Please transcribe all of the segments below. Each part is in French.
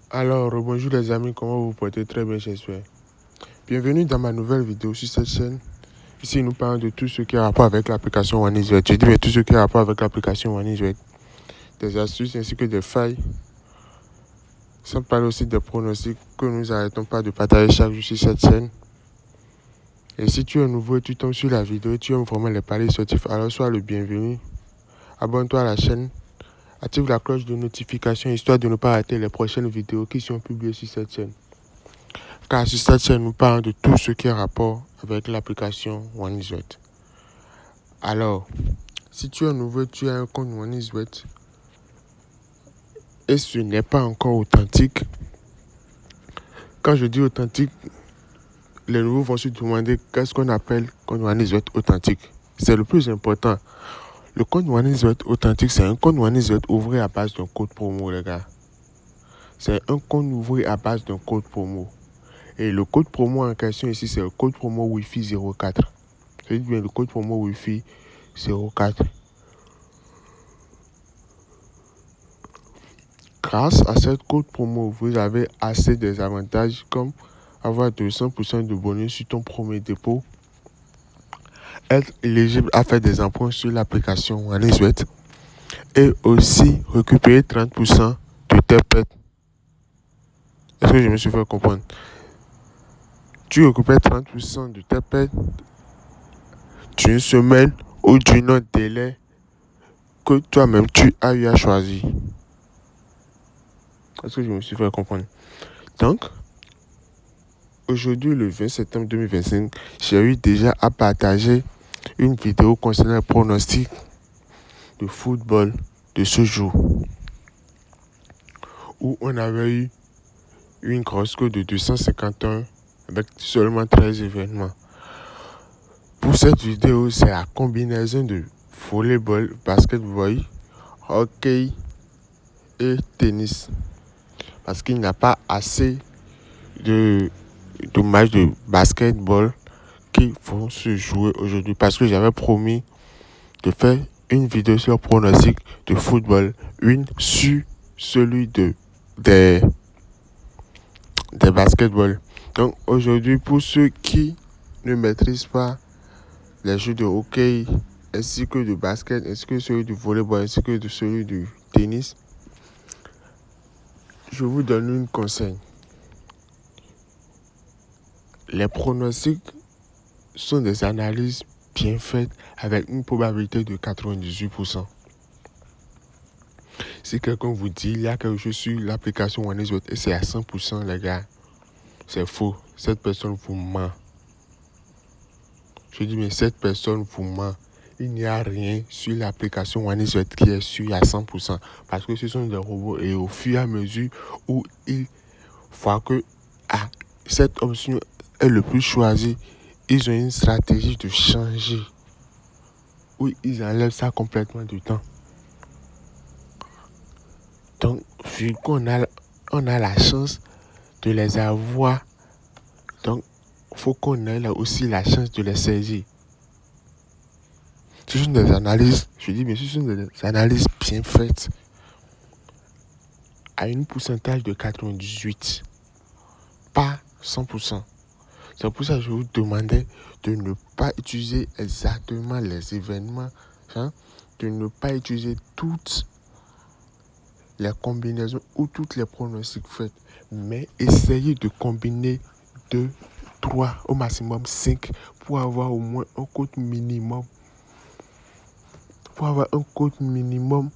Alors, bonjour les amis, comment vous vous portez? Très bien, j'espère. Bienvenue dans ma nouvelle vidéo sur cette chaîne. Ici, nous parlons de tout ce qui a rapport avec l'application OneIsWet. Je dis mais tout ce qui a rapport avec l'application OneIsWet. Des astuces ainsi que des failles. Sans parler aussi des pronostics que nous n'arrêtons pas de partager chaque jour sur cette chaîne. Et si tu es nouveau et tu tombes sur la vidéo et tu aimes vraiment les paris sportifs, alors sois le bienvenu. Abonne-toi à la chaîne. Active la cloche de notification histoire de ne pas rater les prochaines vidéos qui sont publiées sur cette chaîne. Car sur cette chaîne, nous parlons de tout ce qui est rapport avec l'application OneIsWet. Alors, si tu es nouveau, tu as un compte OneIsWet et ce n'est pas encore authentique. Quand je dis authentique, les nouveaux vont se demander qu'est-ce qu'on appelle compte OneIsWet authentique. C'est le plus important. Le compte OneIsWet authentique, c'est un compte OneIsWet ouvert à base d'un code promo, les gars. C'est un compte ouvert à base d'un code promo. Et le code promo en question ici, c'est le code promo Wi-Fi 04. C'est bien le code promo Wi-Fi 04. Grâce à cette code promo, vous avez assez des avantages comme avoir 200% de bonus sur ton premier dépôt, être éligible à faire des emprunts sur l'application OneIsWet et aussi récupérer 30% de tes pertes. Est-ce que je me suis fait comprendre? Tu récupères 30% de tes pertes d'une semaine ou d'une autre délai que toi-même tu as eu à choisir. Est-ce que je me suis fait comprendre? Donc, aujourd'hui, le 20 septembre 2025, j'ai eu déjà à partager une vidéo concernant le pronostic de football de ce jour, où on avait eu une grosse cote de 251 avec seulement 13 événements. Pour cette vidéo, c'est la combinaison de volleyball, basketball, hockey et tennis. Parce qu'il n'y a pas assez de matchs de basketball qui vont se jouer aujourd'hui. Parce que j'avais promis de faire une vidéo sur le pronostic de football, une sur celui des basketball. Donc aujourd'hui, pour ceux qui ne maîtrisent pas les jeux de hockey, ainsi que de basket, ainsi que celui du volleyball, ainsi que de celui du tennis, je vous donne un conseil. Les pronostics sont des analyses bien faites avec une probabilité de 98%. Si quelqu'un vous dit il y a quelque chose sur l'application OneIsWet et c'est à 100%, les gars, c'est faux. Cette personne vous ment. Je dis, mais cette personne vous ment. Il n'y a rien sur l'application OneIsWet qui est sûr à 100%. Parce que ce sont des robots et au fur et à mesure où ils voient que cette option est le plus choisie, ils ont une stratégie de changer. Oui, ils enlèvent ça complètement du temps. Donc, vu qu'on a la chance de les avoir, donc, il faut qu'on ait aussi la chance de les saisir. Ce sont des analyses, je dis, mais ce sont des analyses bien faites, à un pourcentage de 98, pas 100%. C'est pour ça que je vous demandais de ne pas utiliser exactement les événements, de ne pas utiliser toutes les combinaisons ou toutes les pronostics faits, mais essayez de combiner 2, 3, au maximum 5 pour avoir au moins un code minimum. Pour avoir un code minimum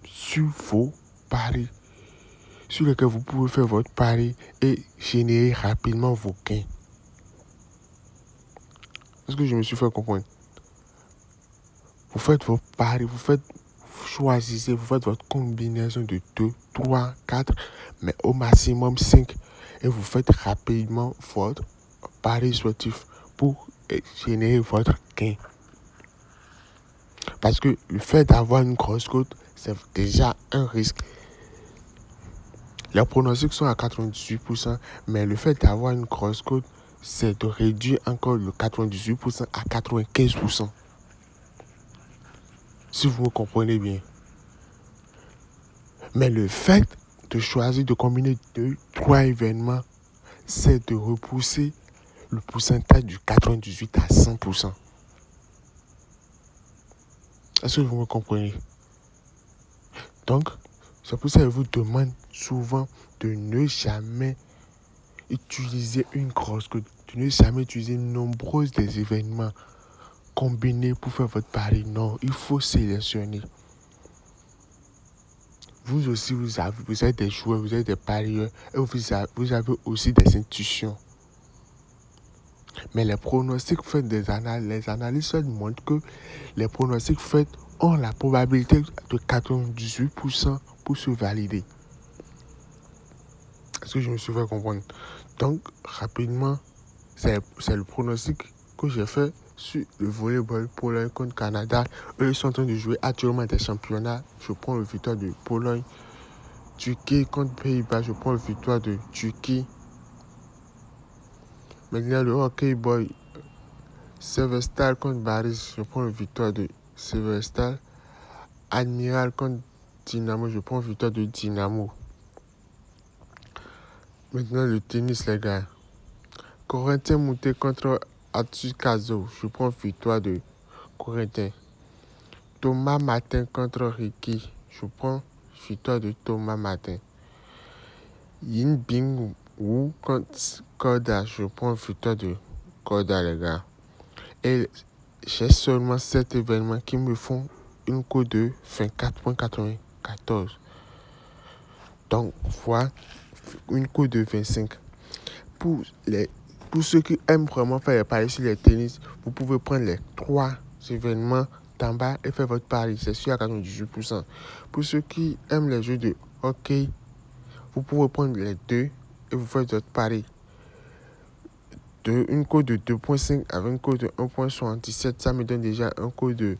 sur vos paris, sur lequel vous pouvez faire votre pari et générer rapidement vos gains. Est-ce que je me suis fait comprendre? Vous faites vos paris, choisissez, vous faites votre combinaison de 2, 3, 4, mais au maximum 5. Et vous faites rapidement votre pari sportif pour générer votre gain. Parce que le fait d'avoir une grosse cote, c'est déjà un risque. Les pronostics sont à 98%, mais le fait d'avoir une grosse cote, c'est de réduire encore le 98% à 95%. Si vous me comprenez bien. Mais le fait de choisir de combiner 2-3 événements, c'est de repousser le pourcentage du 98 à 100%. Est-ce que vous me comprenez? Donc, c'est pour ça que je vous demande souvent de ne jamais utiliser une grosse cote, de ne jamais utiliser nombreux des événements combinés pour faire votre pari. Non, il faut sélectionner. Vous aussi, vous êtes des joueurs, vous êtes des parieurs et vous avez aussi des institutions. Mais les pronostics faits les analyses montrent que les pronostics faits ont la probabilité de 98% pour se valider. Est-ce que je me suis fait comprendre? Donc, rapidement, c'est le pronostic que j'ai fait sur le volleyball Pologne contre Canada. Eux sont en train de jouer actuellement des championnats. Je prends le victoire de Pologne. Turquie contre Pays-Bas, je prends le victoire de Turquie. Maintenant, le hockey boy, Severstal contre Baris, je prends le victoire de Severstal. Admiral contre Dynamo, je prends la victoire de Dynamo. Maintenant, le tennis, les gars. Corentin Moutet contre Atsukazo, je prends la victoire de Corentin. Thomas Martin contre Ricky, je prends la victoire de Thomas Martin. Yin Bing Wu contre Koda, je prends la victoire de Koda, les gars. Et j'ai seulement 7 événements qui me font une cote de 24,94. Donc, voilà une cote de 25. Pour ceux qui aiment vraiment faire les paris sur les tennis, vous pouvez prendre les 3 événements d'en bas et faire votre pari. C'est sûr à 98%. Pour ceux qui aiment les jeux de hockey, vous pouvez prendre les 2 et vous faites votre pari. Une cote de 2,5 avec une cote de 1,77, ça me donne déjà un code de,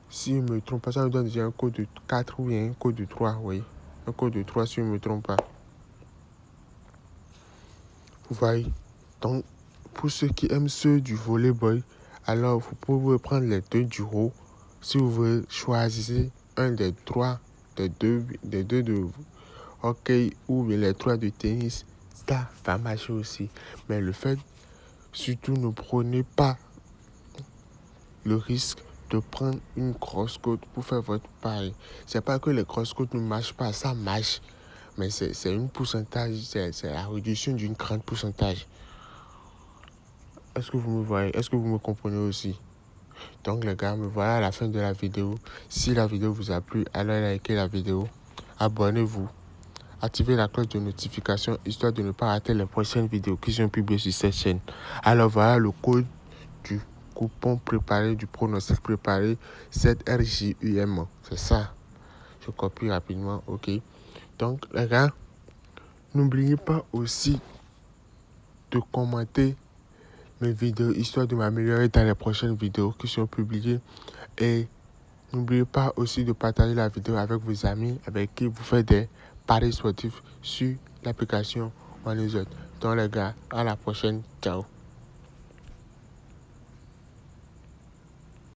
si je ne me trompe pas, ça me donne déjà un code de 4 ou bien un code de 3, oui. Un code de 3 si je ne me trompe pas. Vous voyez. Donc, pour ceux qui aiment ceux du volleyball, alors vous pouvez prendre les 2 du haut. Si vous voulez choisir un des 3, des deux de hockey ou bien les 3 de tennis, ça va marcher aussi. Mais le fait, surtout ne prenez pas le risque de prendre une grosse cote pour faire votre pari. C'est pas que les grosses cotes ne marchent pas, ça marche. Mais c'est un pourcentage, c'est la réduction d'une grande pourcentage. Est-ce que vous me voyez? Est-ce que vous me comprenez aussi? Donc les gars, me voilà à la fin de la vidéo. Si la vidéo vous a plu, allez liker la vidéo. Abonnez-vous. Activez la cloche de notification histoire de ne pas rater les prochaines vidéos qui sont publiées sur cette chaîne. Alors voilà le code du coupon préparé, du pronostic préparé, 7RJUM. C'est ça. Je copie rapidement, ok. Donc les gars, n'oubliez pas aussi de commenter mes vidéos histoire de m'améliorer dans les prochaines vidéos qui sont publiées. Et n'oubliez pas aussi de partager la vidéo avec vos amis avec qui vous faites des paris sportifs sur l'application OneZone. Donc les gars, à la prochaine. Ciao.